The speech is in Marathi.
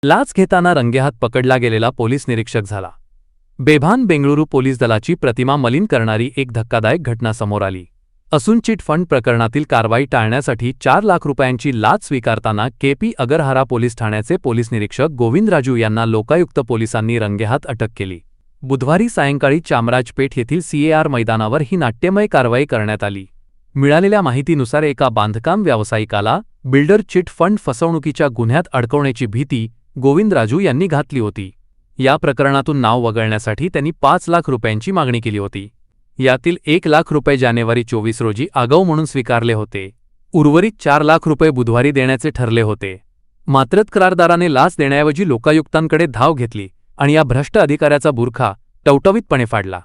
लाच घेताना रंगेहात पकडला गेलेला पोलीस निरीक्षक झाला बेभान। बेंगळुरू पोलीस दलाची प्रतिमा मलिन करणारी एक धक्कादायक घटना समोर आली असून चिट फंड प्रकरणातील कारवाई टाळण्यासाठी 4 लाख रुपयांची लाच स्वीकारताना केपी अगरहारा पोलीस ठाण्याचे पोलीस निरीक्षक गोविंद राजू यांना लोकायुक्त पोलिसांनी रंगेहात अटक केली। बुधवारी सायंकाळी चामराजपेठ येथील सीएआर मैदानावर ही नाट्यमय कारवाई करण्यात आली। मिळालेल्या माहितीनुसार एका बांधकाम व्यावसायिकाला बिल्डर चिट फंड फसवणुकीच्या गुन्ह्यात अडकवण्याची भीती गोविंद राजू यांनी घातली होती। या प्रकरणातून नाव वगळण्यासाठी त्यांनी 5 लाख रुपयांची मागणी केली होती। यातील 1 लाख रुपये जानेवारी 24 रोजी आगाऊ म्हणून स्वीकारले होते। उर्वरित 4 लाख रुपये बुधवारी देण्याचे ठरले होते। मात्र करारदाराने लाच देण्याऐवजी लोकायुक्तांकडे धाव घेतली आणि या भ्रष्ट अधिकाऱ्याचा बुरखा टवटवीतपणे फाडला।